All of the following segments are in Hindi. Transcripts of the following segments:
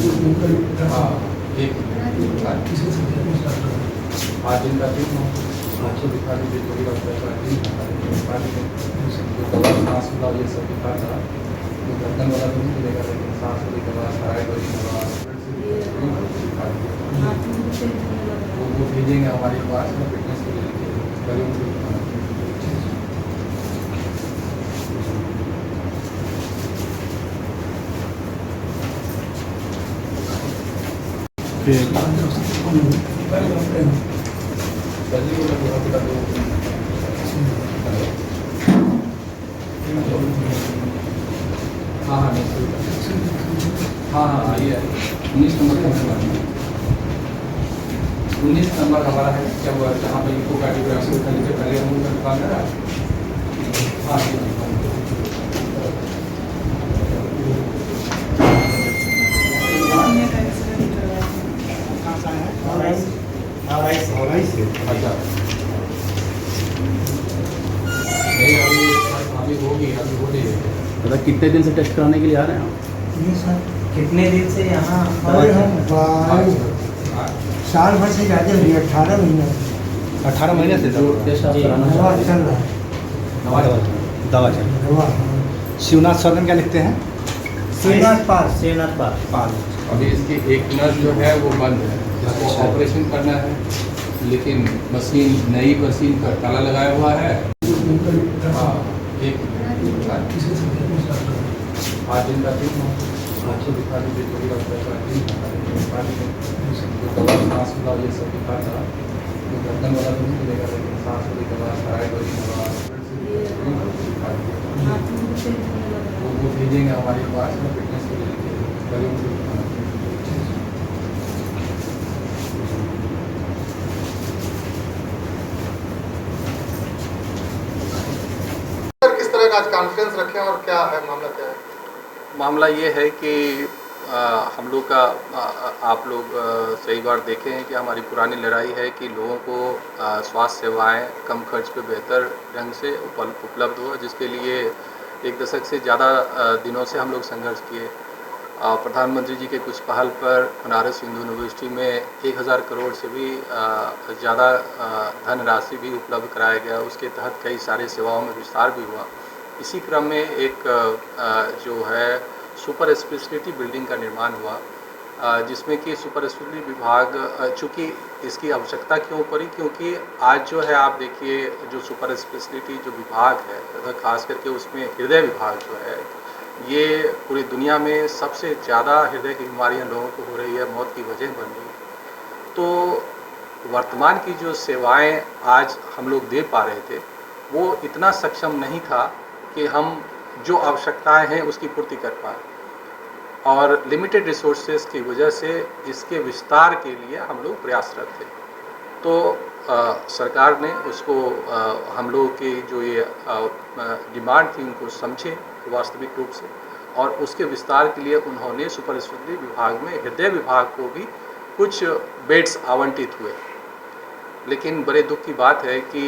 हाँ, एक आज इनका दिन हो आँखों दिखा दीजिए थोड़ी दवा सांस वाला ये सब दिखा था तो गर्दन वाला तो नहीं मिलेगा लेकिन सांस वाली दवा थायराइड वाली दवा दिखा दीजिए वो भेजेंगे हमारे पास में फिटनेस के लिए हाँ हाँ हाँ हाँ आइए 19 नंबर का 19 नंबर हमारा है क्या हुआ जहाँ पर इको कार्डियोग्राफी करने से पहले हम उनका दुकान है हाँ अच्छा नहीं अभी होगी अभी हो रही है मतलब कितने दिन से टेस्ट कराने के लिए आ रहे हैं आप? ये सर कितने दिन से यहाँ और हम साल भर से ज़्यादा हुई 18 महीने 18 महीने से जो टेस्ट आप कराना दवा चाहते चल हैं रहा है दवा चल दवा शिवनाथ सरन क्या लिखते हैं श्रीनाथ पास सेनाथ पाल अभी इसकी एक नस जो है वो बंद है जिसको ऑपरेशन करना है लेकिन मशीन नई मशीन पर ताला लगाया हुआ है हाँ एक आज इनका दिन हो आँखों दिखा दीजिए थोड़ी दवा सांस वाला ये सब दिखा था तो गर्दन वाला तो नहीं मिलेगा लेकिन सांस वाली दवा थायराइड वाली दवा दिखा दीजिए वो भेजेंगे हमारे पास में फिटनेस के लिए किस तरह का आज कॉन्फ्रेंस रखें और क्या है मामला क्या है? मामला ये है कि हम लोग का आप लोग सही बार देखे हैं कि हमारी पुरानी लड़ाई है कि लोगों को स्वास्थ्य सेवाएं कम खर्च पे बेहतर ढंग से उपलब्ध हो जिसके लिए एक दशक से ज़्यादा दिनों से हम लोग संघर्ष किए। प्रधानमंत्री जी के कुछ पहल पर बनारस हिंदू यूनिवर्सिटी में 1000 करोड़ से भी ज़्यादा धनराशि भी उपलब्ध कराया गया। उसके तहत कई सारे सेवाओं में विस्तार भी हुआ। इसी क्रम में एक जो है सुपर स्पेशलिटी बिल्डिंग का निर्माण हुआ जिसमें कि सुपर स्पेशलिटी विभाग चूँकि इसकी आवश्यकता क्यों पड़ी क्योंकि आज जो है आप देखिए जो सुपर स्पेशलिटी जो विभाग है खास करके उसमें हृदय विभाग जो है ये पूरी दुनिया में सबसे ज़्यादा हृदय की बीमारियां लोगों को हो रही है, मौत की वजह बन रही है। तो वर्तमान की जो सेवाएं आज हम लोग दे पा रहे थे वो इतना सक्षम नहीं था कि हम जो आवश्यकताएं हैं उसकी पूर्ति कर पाए और लिमिटेड रिसोर्सेज की वजह से इसके विस्तार के लिए हम लोग प्रयासरत थे। तो सरकार ने उसको हम लोग की जो ये डिमांड थी उनको समझे वास्तविक रूप से और उसके विस्तार के लिए उन्होंने सुपर स्पेशलिटी विभाग में हृदय विभाग को भी कुछ बेड्स आवंटित हुए। लेकिन बड़े दुख की बात है कि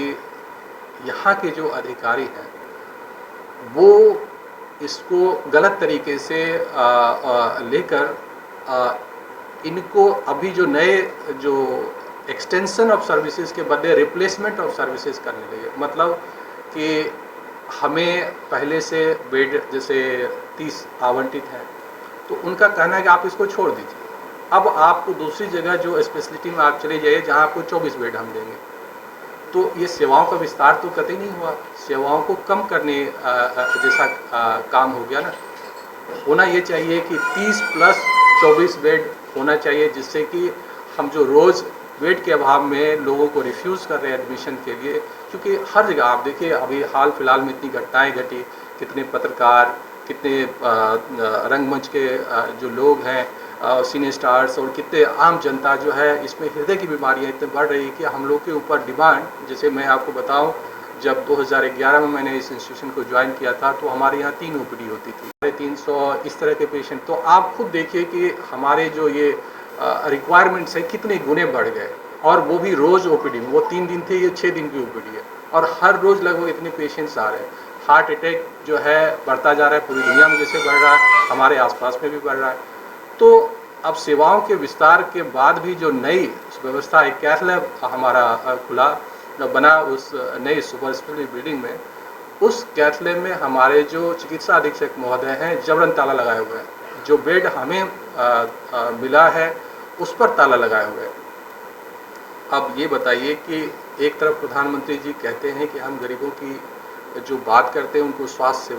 यहाँ के जो अधिकारी हैं वो इसको गलत तरीके से लेकर इनको अभी जो नए जो एक्सटेंशन ऑफ सर्विसेज के बदले रिप्लेसमेंट ऑफ सर्विसेज करने लगे। मतलब कि हमें पहले से बेड जैसे 30 आवंटित है तो उनका कहना है कि आप इसको छोड़ दीजिए, अब आपको दूसरी जगह जो स्पेशलिटी में आप चले जाइए जहाँ आपको 24 बेड हम देंगे। तो ये सेवाओं का विस्तार तो कतई नहीं हुआ, सेवाओं को कम करने जैसा काम हो गया ना। होना ये चाहिए कि 30 प्लस 24 बेड होना चाहिए जिससे कि हम जो रोज़ बेड के अभाव में लोगों को रिफ्यूज़ कर रहे हैं एडमिशन के लिए, क्योंकि हर जगह आप देखिए अभी हाल फिलहाल में इतनी घटनाएं घटी, कितने पत्रकार, कितने रंगमंच के जो लोग हैं सिने स्टार्स और कितने आम जनता जो है इसमें हृदय की बीमारियां इतनी बढ़ रही है कि हम लोग के ऊपर डिमांड, जैसे मैं आपको बताऊं जब 2011 में मैंने इस इंस्टीट्यूशन को ज्वाइन किया था तो हमारे यहाँ 3 OPD होती थी, 300 इस तरह के पेशेंट। तो आप खुद देखिए कि हमारे जो ये रिक्वायरमेंट्स हैं कितने गुने बढ़ गए और वो भी रोज़ OPD में, वो 3 दिन थे, ये 6 दिन की OPD है और हर रोज़ लगभग इतने पेशेंट्स आ रहे हैं। हार्ट अटैक जो है बढ़ता जा रहा है, पूरी दुनिया में जैसे बढ़ रहा है हमारे आसपास में भी बढ़ रहा है। तो अब सेवाओं के विस्तार के बाद भी जो नई व्यवस्था है, कैथ लैब हमारा खुला बना उस नई सुपर स्पेशलिटी बिल्डिंग में, उस कैथ लैब में हमारे जो चिकित्सा अधीक्षक महोदय हैं जबरन ताला लगाए हुए हैं। जो बेड हमें मिला है उस पर ताला लगाए हुए हैं। अब ये बताइए कि एक तरफ प्रधानमंत्री जी कहते हैं कि हम गरीबों की जो बात करते हैं उनको स्वास्थ्य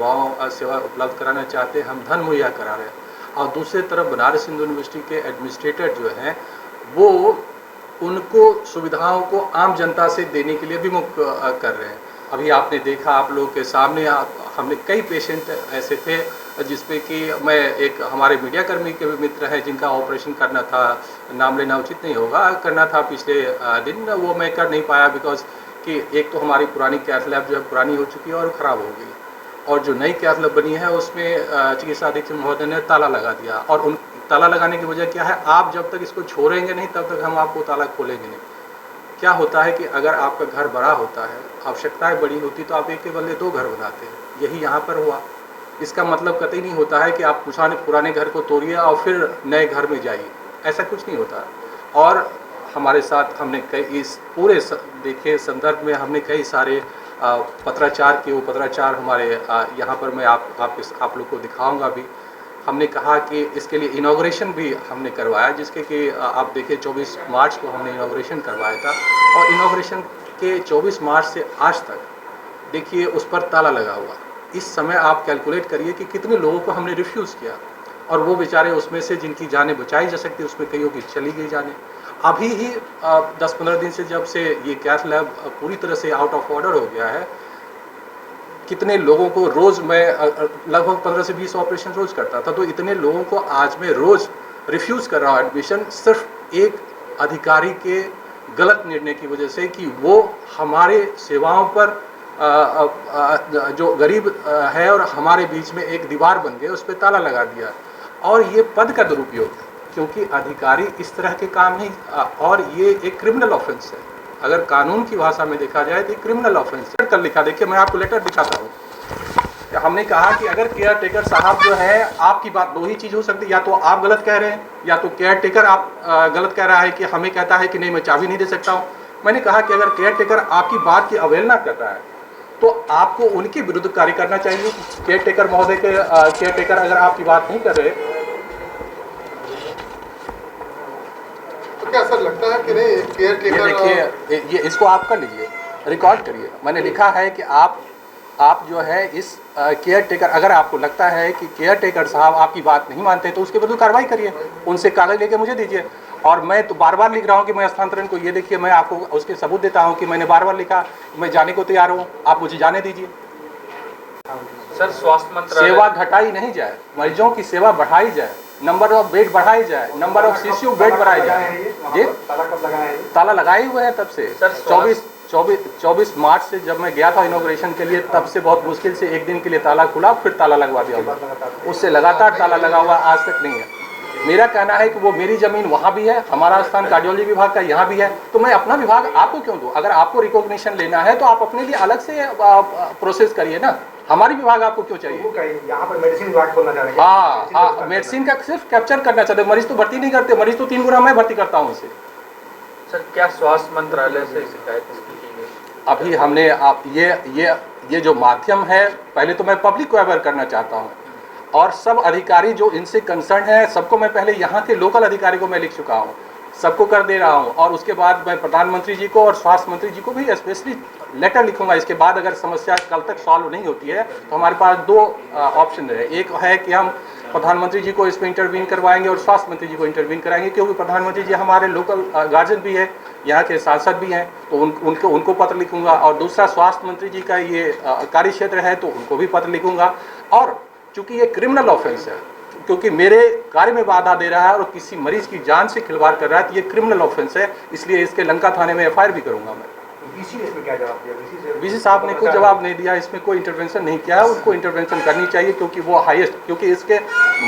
सेवा उपलब्ध कराना चाहते हैं, हम धन मुहैया करा रहे हैं, और दूसरी तरफ बनारस हिंदू यूनिवर्सिटी के एडमिनिस्ट्रेटर जो हैं वो उनको सुविधाओं को आम जनता से देने के लिए विमुख कर रहे हैं। अभी आपने देखा, आप लोगों के सामने हमने कई पेशेंट ऐसे थे जिसपे कि मैं एक हमारे मीडिया कर्मी के भी मित्र हैं जिनका ऑपरेशन करना था, नाम लेना उचित नहीं होगा, करना था पिछले दिन, वो मैं कर नहीं पाया बिकॉज कि एक तो हमारी पुरानी कैथ लैब जो है पुरानी हो चुकी है और ख़राब हो गई, और जो नई कैथ लैब बनी है उसमें चिकित्सा अधीक्षक महोदय ने ताला लगा दिया। और उन ताला लगाने की वजह क्या है, आप जब तक इसको छोड़ेंगे नहीं तब तक हम आपको ताला खोलेंगे नहीं। क्या होता है कि अगर आपका घर बड़ा होता है, आवश्यकताएं बड़ी होती तो आप एक के बदले 2 घर बनाते हैं, यही यहाँ पर हुआ। इसका मतलब कतई नहीं होता है कि आप पुराने घर को तोड़िए और फिर नए घर में जाइए, ऐसा कुछ नहीं होता। और हमारे साथ हमने कई इस पूरे देखिए संदर्भ में हमने कई सारे पत्राचार किए। वो पत्राचार हमारे यहाँ पर मैं आप लोग को दिखाऊंगा भी। हमने कहा कि इसके लिए इनॉग्रेशन भी हमने करवाया, जिसके कि आप देखिए 24 मार्च को हमने इनॉग्रेशन करवाया था, और इनॉग्रेशन के 24 मार्च से आज तक देखिए उस पर ताला लगा हुआ। इस समय आप कैलकुलेट करिए कि कितने लोगों को हमने रिफ्यूज़ किया, और वो बेचारे उसमें से जिनकी जानें बचाई जा सकती उसमें कईयों की चली गई जानें। अभी ही 10-15 दिन से जब से ये कैथ लैब पूरी तरह से आउट ऑफ ऑर्डर हो गया है, कितने लोगों को रोज़ मैं लगभग 15 से 20 ऑपरेशन रोज़ करता था, तो इतने लोगों को आज मैं रोज़ रिफ्यूज़ कर रहा हूँ एडमिशन, सिर्फ एक अधिकारी के गलत निर्णय की वजह से कि वो हमारे सेवाओं पर जो गरीब है और हमारे बीच में एक दीवार बन गई, उस पर ताला लगा दिया। और ये पद का दुरुपयोग है, क्योंकि अधिकारी इस तरह के काम नहीं, और ये एक क्रिमिनल ऑफेंस है। अगर कानून की भाषा में देखा जाए तो क्रिमिनल ऑफेंस है। कल लिखा, देखिए मैं आपको लेटर दिखाता हूँ। हमने कहा कि अगर केयर टेकर साहब जो है, आपकी बात 2 ही चीज़ हो सकती है, या तो आप गलत कह रहे हैं, या तो केयर टेकर आप गलत कह रहा है कि हमें कहता है कि नहीं मैं चाबी नहीं दे सकता हूँ। मैंने कहा कि अगर केयर टेकर आपकी बात की अवहेलना करता है तो आपको उनके विरुद्ध कार्य करना चाहिए। केयर टेकर महोदय के केयर टेकर अगर आपकी बात नहीं कर रहे, तो क्या सर लगता है कि नहीं केयर टेकर, देखिए ये इसको आप कर लीजिए, रिकॉर्ड करिए। मैंने लिखा है कि आप जो है इस केयर टेकर, अगर आपको लगता है कि केयर टेकर साहब आपकी बात नहीं मानते तो उसके विरुद्ध कार्रवाई करिए, उनसे कागज लेके मुझे दीजिए। और मैं तो बार-बार लिख रहा हूँ कि मैं स्थानांतरण को, ये देखिए मैं आपको उसके सबूत देता हूँ कि मैंने बार-बार लिखा, मैं जाने को तैयार हूँ, आप मुझे जाने दीजिए। सर स्वास्थ्य मंत्रालय, सेवा घटाई नहीं जाए, मरीजों की सेवा बढ़ाई जाए, नंबर ऑफ बेड बढ़ाई जाए, नंबर ऑफ सीसीयू बेड बढ़ाई जाए। जी ताला लगाए हुए हैं तब से। सर 24 मार्च से जब मैं गया था इनॉग्रेशन के लिए, तब से बहुत मुश्किल से एक दिन के लिए ताला खुला, फिर ताला लगवा दिया हुआ, उससे लगातार ताला लगा हुआ आज तक नहीं है। मेरा कहना है कि वो मेरी ज़मीन वहाँ भी है, हमारा स्थान कार्डियोलॉजी विभाग का यहाँ भी है, तो मैं अपना विभाग आपको क्यों दूँ? अगर आपको रिकॉग्निशन लेना है तो आप अपने लिए अलग से प्रोसेस करिए ना, हमारी विभाग आपको क्यों चाहिए? यहाँ पर मेडिसिन विभाग खोलना चाह रहे हैं। हाँ, मेडिसिन का सिर्फ कैप्चर करना चाहते, मरीज तो भर्ती नहीं करते, मरीज तो 3 गुना मैं भर्ती करता हूँ उसे। सर क्या स्वास्थ्य मंत्रालय से शिकायत की गई? अभी हमने आप ये जो माध्यम है, पहले तो मैं पब्लिक को अवेयर करना चाहता हूँ, और सब अधिकारी जो इनसे कंसर्न है सबको मैं पहले यहाँ के लोकल अधिकारी को मैं लिख चुका हूँ, सबको कर दे रहा हूँ, और उसके बाद मैं प्रधानमंत्री जी को और स्वास्थ्य मंत्री जी को भी स्पेशली लेटर लिखूंगा। इसके बाद अगर समस्या कल तक सॉल्व नहीं होती है तो हमारे पास 2 ऑप्शन है। एक है कि हम प्रधानमंत्री जी को इसमें इंटरवीन करवाएंगे और स्वास्थ्य मंत्री जी को इंटरवीन कराएंगे, क्योंकि प्रधानमंत्री जी हमारे लोकल गार्जियन भी है, यहाँ के सांसद भी हैं, तो उनको पत्र लिखूंगा। और दूसरा, स्वास्थ्य मंत्री जी का ये कार्य क्षेत्र है तो उनको भी पत्र लिखूंगा। और चूँकि ये क्रिमिनल ऑफेंस है, क्योंकि मेरे कार्य में बाधा दे रहा है और किसी मरीज की जान से खिलवाड़ कर रहा है, तो ये क्रिमिनल ऑफेंस है, इसलिए इसके लंका थाने में FIR भी करूंगा मैं। इसमें क्या जवाब दिया? बीसी साहब ने कोई जवाब नहीं दिया, इसमें कोई इंटरवेंशन नहीं किया है, उनको इंटरवेंशन करनी चाहिए, क्योंकि वो हाईएस्ट, क्योंकि इसके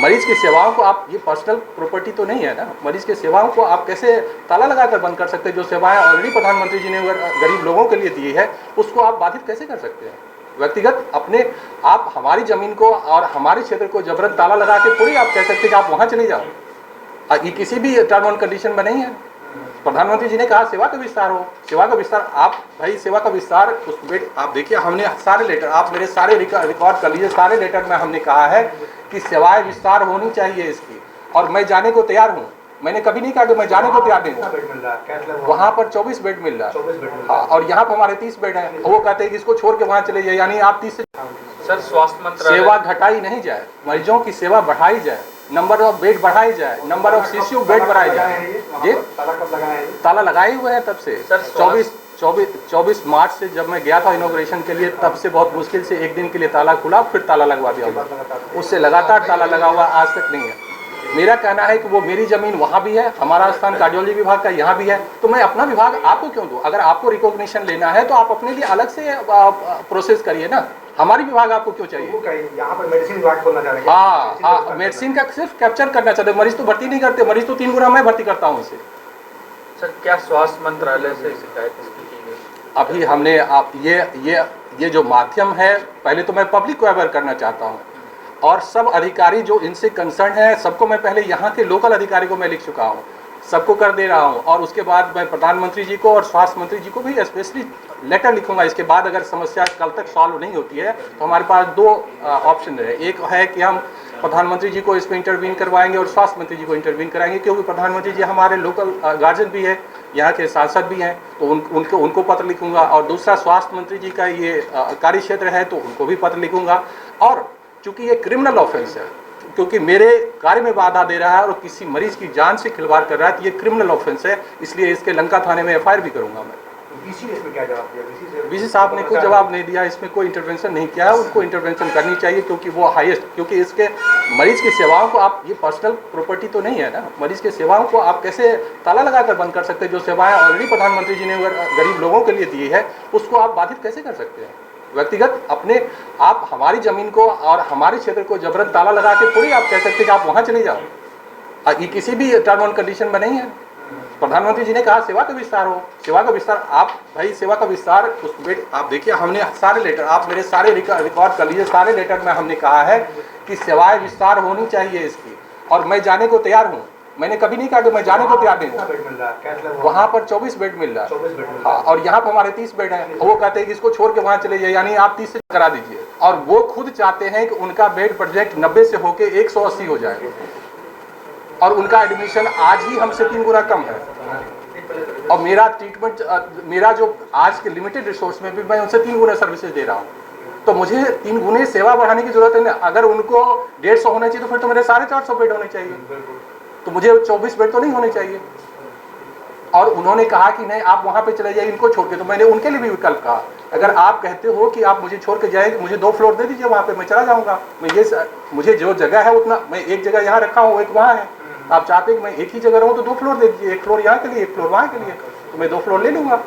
मरीज की सेवाओं को आप, ये पर्सनल प्रॉपर्टी तो नहीं है ना, मरीज की सेवाओं को आप कैसे ताला लगाकर बंद कर सकते हैं? जो सेवाएं ऑलरेडी प्रधानमंत्री जी ने गरीब लोगों के लिए दी है, उसको आप बाधित कैसे कर सकते हैं? व्यक्तिगत अपने आप हमारी ज़मीन को और हमारे क्षेत्र को जबरन ताला लगा के थोड़ी आप कह सकते हैं कि आप वहाँ चले जाओ। ये किसी भी टर्म एंड कंडीशन में नहीं है। प्रधानमंत्री जी ने कहा सेवा का विस्तार हो, सेवा का विस्तार। आप भाई सेवा का विस्तार उस बेट आप देखिए, हमने सारे लेटर, आप मेरे सारे रिकॉर्ड कर लीजिए, सारे लेटर में हमने कहा है कि सेवाएं विस्तार होनी चाहिए इसकी, और मैं जाने को तैयार हूँ। मैंने कभी नहीं कहा कि मैं जाने को तैयार नहीं हूँ। वहाँ पर 24 बेड मिल रहा है, हाँ, और यहाँ पर हमारे 30 बेड हैं। वो कहते हैं कि इसको छोड़ के वहाँ चले जाए, यानी आप 30 से सर स्वास्थ्य मंत्रालय सेवा घटाई नहीं जाए, मरीजों की सेवा बढ़ाई जाए, नंबर ऑफ बेड बढ़ाई जाए, नंबर ऑफ सीसीयू बेड बढ़ाई जाए। जी ताला कब लगाए हैं? ताला लगाए हुए हैं तब से। सर, 24 मार्च से जब मैं गया था इनॉग्रेशन के लिए, तब से बहुत मुश्किल से एक दिन के लिए ताला खुला, फिर ताला लगवा दिया। उससे लगातार ताला लगा हुआ आज तक नहीं है। मेरा कहना है कि वो मेरी ज़मीन वहाँ भी है, हमारा स्थान कार्डियोलॉजी विभाग का यहाँ भी है, तो मैं अपना विभाग आपको क्यों दूँ? अगर आपको रिकॉग्निशन लेना है तो आप अपने लिए अलग से प्रोसेस करिए ना, हमारी विभाग आपको क्यों चाहिए? यहाँ पर मेडिसिन विभाग खोलना चाह रहे हैं। हाँ, मेडिसिन का सिर्फ कैप्चर करना चाहते हैं, मरीज तो भर्ती नहीं करते, मरीज तो 3 गुना मैं भर्ती करता हूँ इसे। सर क्या स्वास्थ्य मंत्रालय से शिकायत इसकी की गई? अभी हमने आप ये जो माध्यम है, पहले तो मैं पब्लिक को अवेयर करना चाहता हूँ, और सब अधिकारी जो इनसे कंसर्न है सबको मैं पहले यहाँ के लोकल अधिकारी को मैं लिख चुका हूँ, सबको कर दे रहा हूँ, और उसके बाद मैं प्रधानमंत्री जी को और स्वास्थ्य मंत्री जी को भी स्पेशली लेटर लिखूंगा। इसके बाद अगर समस्या कल तक सॉल्व नहीं होती है तो हमारे पास 2 ऑप्शन है। एक है कि हम प्रधानमंत्री जी को इसमें इंटरवीन करवाएंगे और स्वास्थ्य मंत्री जी को इंटरवीन कराएंगे, क्योंकि प्रधानमंत्री जी हमारे लोकल गार्जियन भी है, यहाँ के सांसद भी हैं, तो उनको पत्र लिखूंगा। और दूसरा, स्वास्थ्य मंत्री जी का ये कार्य क्षेत्र है तो उनको भी पत्र लिखूंगा। और चूंकि ये क्रिमिनल ऑफेंस है, क्योंकि मेरे कार्य में बाधा दे रहा है और किसी मरीज की जान से खिलवाड़ कर रहा है, तो ये क्रिमिनल ऑफेंस है, इसलिए इसके लंका थाने में FIR भी करूंगा मैं। वीसी ने इसमें क्या जवाब दिया? वीसी साहब ने कोई जवाब नहीं दिया, इसमें कोई इंटरवेंशन नहीं किया है। उनको इंटरवेंशन करनी चाहिए, क्योंकि वो हाईएस्ट, क्योंकि इसके मरीज की सेवाओं को आप, ये पर्सनल प्रॉपर्टी तो नहीं है ना, मरीज की सेवाओं को आप कैसे ताला लगाकर बंद कर सकते हैं? जो सेवाएं ऑलरेडी प्रधानमंत्री जी ने गरीब लोगों के लिए दी है, उसको आप बाधित कैसे कर सकते हैं? व्यक्तिगत अपने आप हमारी जमीन को और हमारे क्षेत्र को जबरन ताला लगा के थोड़ी आप कह सकते हैं कि आप वहाँ चले जाओ। ये किसी भी टर्म एंड कंडीशन में नहीं है। प्रधानमंत्री जी ने कहा सेवा का विस्तार हो, सेवा का विस्तार। आप भाई सेवा का विस्तार उस बेट आप देखिए, हमने सारे लेटर, आप मेरे सारे रिकॉर्ड कर लीजिए, सारे लेटर में हमने कहा है कि सेवाएं विस्तार होनी चाहिए इसकी, और मैं जाने को तैयार हूँ। मैंने कभी नहीं कहा कि मैं जाने को तैयार नहीं हूँ। वहाँ पर 24 बेड मिल रहा है, हाँ, और यहाँ पर हमारे 30 बेड हैं। वो कहते हैं कि इसको छोड़ के वहाँ चले जाए, यानी आप 30 से करा दीजिए। और वो खुद चाहते हैं कि उनका बेड प्रोजेक्ट 90 से होके 180 हो जाए, और उनका एडमिशन आज ही हमसे 3 गुना कम है। और मेरा ट्रीटमेंट, मेरा जो आज के लिमिटेड रिसोर्स में भी मैं उनसे 3 गुना सर्विसेज दे रहा हूँ, तो मुझे 3 गुने सेवा बढ़ाने की जरूरत है ना। अगर उनको 150 होने चाहिए तो फिर तो मेरे 450 बेड होने चाहिए, तो मुझे 24 बेड तो नहीं होने चाहिए। और उन्होंने कहा कि नहीं आप वहाँ पे चले जाइए इनको छोड़ के, तो मैंने उनके लिए भी विकल्प कहा, अगर आप कहते हो कि आप मुझे छोड़ के जाए, मुझे 2 फ्लोर दे दीजिए, वहाँ पे मैं चला जाऊँगा। मुझे जो जगह है उतना, मैं एक जगह यहाँ रखा हूँ, एक वहाँ है। आप चाहते हैं कि मैं एक ही जगह रहूँ तो 2 फ्लोर दे दीजिए, 1 फ्लोर यहाँ के लिए, 1 फ्लोर वहाँ के लिए, तो मैं 2 फ्लोर ले लूँगा।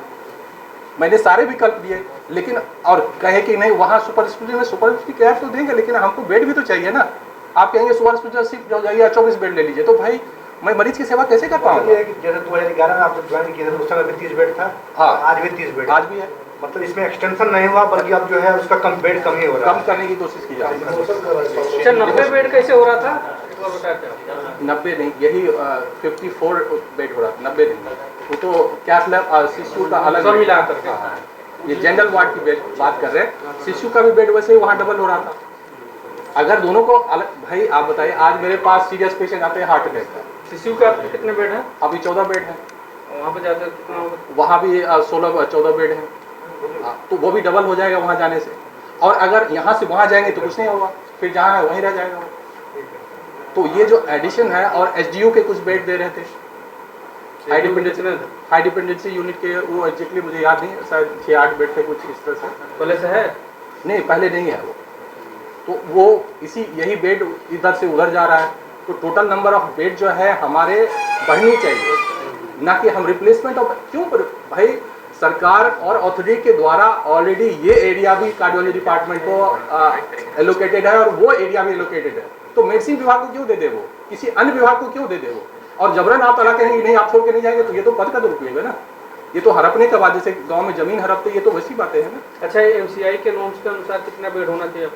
मैंने सारे विकल्प दिए, लेकिन और कहे कि नहीं वहाँ सुपर स्पेशलिटी में सुपर स्पेशलिटी केयर तो देंगे, लेकिन हमको बेड भी तो चाहिए ना। आप कहेंगे सुपर स्पेशलिटी सिर्फ जाइए 24 बेड ले लीजिए, तो भाई मैं मरीज की सेवा कैसे कर पाऊंगा? जैसे 2011 में आप जब ज्वाइन किए थे उस समय भी 30 बेड था, हाँ, आज भी 30 बेड, आज भी है। मतलब इसमें एक्सटेंशन नहीं हुआ, बल्कि अब जो है उसका बेड कम ही हो रहा है। कम करने की कोशिश की जा रही है। अच्छा 90 बेड कैसे हो रहा था? 90 नहीं, यही 54 बेड हो रहा था, 90 नहीं। वो तो क्या शिशु का अलग सब मिला करके, ये जनरल वार्ड की बेड बात कर रहे हैं। शिशु का भी बेड वैसे ही वहाँ डबल हो रहा था। अगर दोनों को अलग, भाई आप बताइए, आज मेरे पास सीरियस पेशेंट आते हैं हार्ट अटैक का, शिशु का कितने बेड है? अभी 14 बेड है। वहाँ पे जाते कितना होगा? वहाँ भी 14 बेड है, तो वो भी डबल हो जाएगा वहाँ जाने से। और अगर यहाँ से वहाँ जाएंगे तो कुछ नहीं होगा, फिर जहाँ है वहीं रह जाएगा। तो ये जो एडिशन है, और SDU के कुछ बेड दे रहे थे हाई डिपेंडेंसी यूनिट के, वो एग्जैक्टली मुझे याद नहीं, शायद 6-8 बेड थे कुछ इस तरह से। पहले से है? नहीं, पहले नहीं है वो, तो वो यही बेड इधर से उधर जा रहा है। तो टोटल नंबर ऑफ बेड जो है हमारे बढ़नी चाहिए, ना कि हम रिप्लेसमेंट ऑफ। क्यों भाई, सरकार और अथॉरिटी के द्वारा ऑलरेडी ये एरिया भी कार्डियोलॉजी डिपार्टमेंट को एलोकेटेड है, और वो एरिया भी एलोकेटेड है, तो मेडिसिन विभाग को क्यों दे दे, वो किसी अन्य विभाग को क्यों दे दे वो? और जबरन आप तला कहेंगे नहीं आप छोड़ के नहीं जाएंगे, तो ये तो पद का दुरुपयोग है ना। ये तो हड़पने का बात, जैसे गांव में जमीन हड़पते, ये तो वैसी बातें हैं ना। अच्छा, MCI के नॉर्म्स के अनुसार कितना बेड होना चाहिए?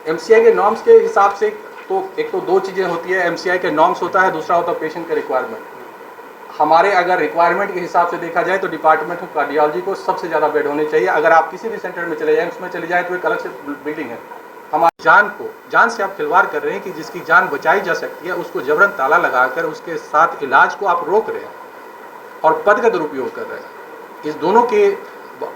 MCI के नॉर्म्स के हिसाब से तो एक तो दो चीज़ें होती है, MCI के नॉर्म्स होता है, दूसरा होता है पेशेंट का रिक्वायरमेंट। हमारे अगर रिक्वायरमेंट के हिसाब से देखा जाए तो डिपार्टमेंट ऑफ कार्डियोलॉजी को सबसे ज़्यादा बेड होने चाहिए। अगर आप किसी भी सेंटर में चले जाए, एम्स में चले जाए, तो एक अलग से बिल्डिंग है। हमारी जान से आप खिलवाड़ कर रहे हैं कि जिसकी जान बचाई जा सकती है उसको जबरन ताला लगाकर उसके साथ इलाज को आप रोक रहे हैं और पद का दुरुपयोग कर रहे हैं। इस दोनों के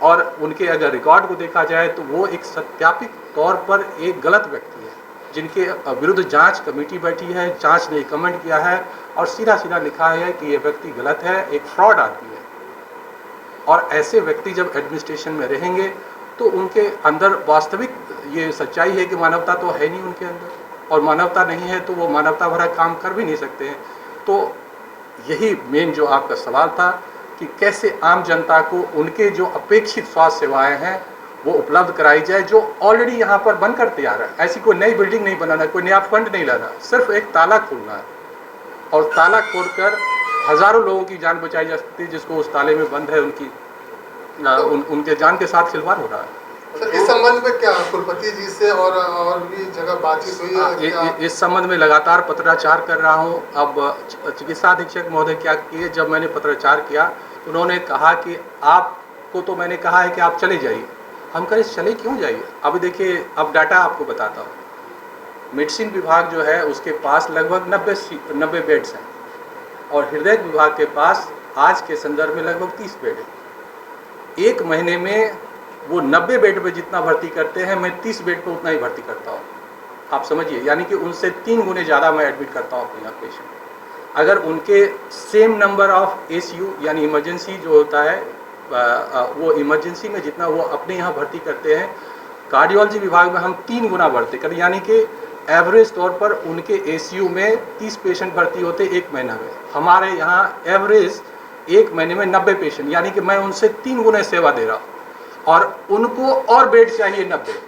और उनके अगर रिकॉर्ड को देखा जाए तो वो एक सत्यापित तौर पर एक गलत व्यक्ति है, जिनके विरुद्ध जांच कमेटी बैठी है, जांच ने कमेंट किया है और सीधा सीधा लिखा है कि ये व्यक्ति गलत है, एक फ्रॉड आदमी है। और ऐसे व्यक्ति जब एडमिनिस्ट्रेशन में रहेंगे तो उनके अंदर वास्तविक ये सच्चाई है कि मानवता तो है नहीं उनके अंदर, और मानवता नहीं है तो वो मानवता भरा काम कर भी नहीं सकते हैं। तो यही मेन जो आपका सवाल था कि कैसे आम जनता को उनके जो अपेक्षित स्वास्थ्य सेवाएं हैं वो उपलब्ध कराई जाए, जो ऑलरेडी यहाँ पर बनकर तैयार है। ऐसी कोई नई बिल्डिंग नहीं बनाना, कोई नया फंड नहीं लाना, सिर्फ एक ताला खोलना है और ताला खोलकर हजारों लोगों की जान बचाई जा सकती है, जिसको उस ताले में बंद है उनके जान के साथ खिलवाड़ हो रहा है। सर, इस संबंध में क्या कुलपति जी से और भी जगह बातचीत हुई है? इस संबंध में लगातार पत्राचार कर रहा हूं। अब चिकित्सा अधीक्षक महोदय क्या किए, जब मैंने पत्राचार किया तो उन्होंने कहा कि आपको तो मैंने कहा है कि आप चले जाइए। हम कहें चले क्यों जाइए? अभी देखिए, अब डाटा आपको बताता हूँ। मेडिसिन विभाग जो है उसके पास लगभग 90 बेड्स हैं और हृदय विभाग के पास आज के संदर्भ में लगभग 30 बेड है। एक महीने में वो 90 बेड पे जितना भर्ती करते हैं, मैं 30 बेड पे उतना ही भर्ती करता हूँ। आप समझिए, यानी कि उनसे 3 गुने ज़्यादा मैं एडमिट करता हूँ अपने यहाँ पेशेंट। अगर उनके सेम नंबर ऑफ ACU यानी इमरजेंसी जो होता है वो इमरजेंसी में जितना वो अपने यहाँ भर्ती करते हैं, कार्डियोलॉजी विभाग में हम 3 गुना भर्ती करें, यानी कि एवरेज तौर पर उनके ACU में 30 पेशेंट भर्ती होते एक महीना में। हमारे यहाँ एवरेज एक महीने में 90 पेशेंट, यानी कि मैं उनसे 3 गुने सेवा दे रहा हूँ और उनको और बेड चाहिए 90,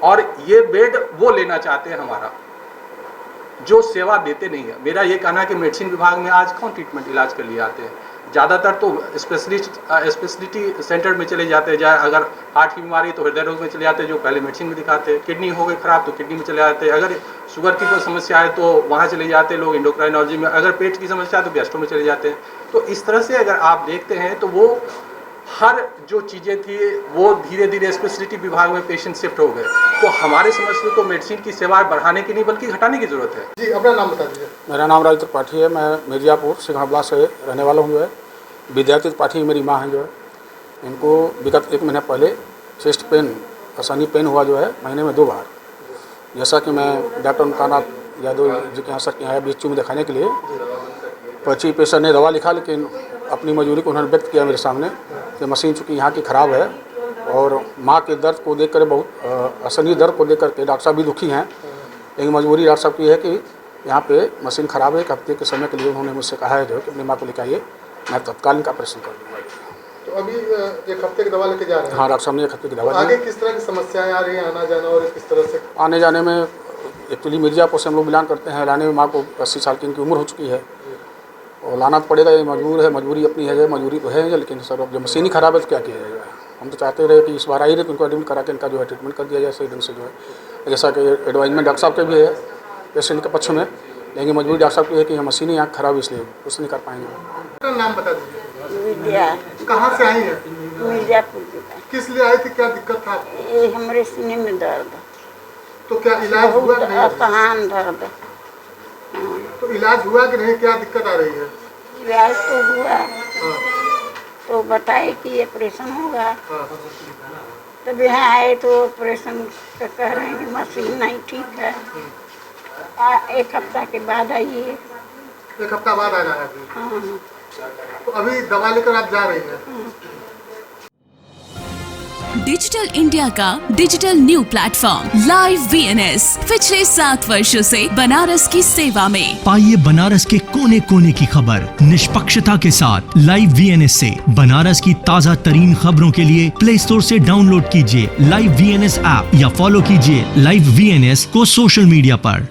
और ये बेड वो लेना चाहते हैं हमारा, जो सेवा देते नहीं है। मेरा ये कहना है कि मेडिसिन विभाग में आज कौन ट्रीटमेंट इलाज के लिए आते हैं? ज़्यादातर तो स्पेशलिटी सेंटर में चले जाते हैं। जाए अगर हार्ट की बीमारी तो हृदय रोग में चले जाते हैं, जो पहले मेडिसिन में दिखाते हैं। किडनी हो गई खराब तो किडनी में चले जाते हैं। अगर शुगर की कोई समस्या है तो वहाँ चले जाते हैं लोग एंडोक्राइनोलॉजी में। अगर पेट की समस्या है तो गैस्ट्रो में चले जाते हैं। तो इस तरह से अगर आप देखते हैं तो वो हर जो चीज़ें थी वो धीरे धीरे स्पेशलिटी विभाग में पेशेंट शिफ्ट हो गए। तो हमारे समझ से तो मेडिसिन की सेवाएं बढ़ाने की नहीं बल्कि घटाने की जरूरत है। जी, अपना नाम बता दीजिए। मेरा नाम राज त्रिपाठी है। मैं मिर्जापुर सिंघाबला से रहने वाला हूँ। जो है विद्यार्थी त्रिपाठी मेरी माँ हैं। जो है इनको विगत 1 महीने पहले चेस्ट पेन आसानी पेन हुआ जो है महीने में 2 बार। जैसा कि मैं डॉक्टर उनकानाथ यादव जी के यहाँ सर के यहाँ BHU में दिखाने के लिए पर्ची पे सर ने दवा लिखा, लेकिन अपनी मजबूरी को उन्होंने व्यक्त किया मेरे सामने कि मशीन चूँकि यहाँ की ख़राब है और माँ के दर्द को देख कर, बहुत असहनीय दर्द को देख करके डॉक्टर साहब भी दुखी हैं। लेकिन मजबूरी डॉक्टर साहब की है कि यहाँ पे मशीन ख़राब है। 1 हफ्ते के समय के लिए उन्होंने मुझसे कहा है जो कि अपनी माँ को लेकर आइए, मैं तत्काल इनका ऑपरेशन कर दूँगा। तो अभी 1 हफ्ते की दवा लेके जा रहे हैं? हाँ, डॉक्टर साहब ने 1 हफ्ते की दवा। आगे किस तरह की समस्याएं आ रही हैं आना जाना, और किस तरह से आने जाने में? एक्चुअली मिर्जापुर से हम लोग बिलोंग करते हैं। लाने में माँ को 80 साल की इनकी उम्र हो चुकी है और लाना तो पड़ेगा, ये मजबूर है। मजबूरी अपनी है, मजबूरी तो है, लेकिन सर अब जब मशीन ही ख़राब है तो क्या किया जाएगा? हम तो चाहते रहे कि इस बार आई रहे तो उनको एडमिट करा के इनका जो है ट्रीटमेंट कर दिया जाए सही ढंग से। जो है जैसा कि एडवाइजमेंट डॉक्टर साहब के भी है पेशेंट के पक्ष में, लेकिन मजबूरी डॉक्टर साहब की है कि मशीन ही यहाँ ख़राब, इसलिए कुछ नहीं कर पाएंगे। अपना नाम बता दीजिए। विद्या। कहाँ से आई है? मिर्जापुर जिला। किस लिए आई थी, क्या दिक्कत था? ये हमारे सीने में दर्द। तो क्या इलाज हुआ? असहन दर्द। तो इलाज हुआ कि नहीं? क्या दिक्कत आ रही है? इलाज तो हुआ, तो बताए कि ऑपरेशन होगा। तब यहाँ आए तो ऑपरेशन का कह रहे हैं कि मशीन नहीं ठीक है, 1 हफ्ता के बाद आइए। 1 हफ्ता बाद आना है? हाँ। तो अभी दवा लेकर आप जा रही हैं? डिजिटल इंडिया का digital new platform live VNS पिछले 7 वर्षों से बनारस की सेवा में। पाइए बनारस के कोने कोने की खबर निष्पक्षता के साथ। लाइव VNS से बनारस की ताज़ा तरीन खबरों के लिए प्ले स्टोर से डाउनलोड कीजिए लाइव VNS ऐप या फॉलो कीजिए लाइव VNS को सोशल मीडिया पर।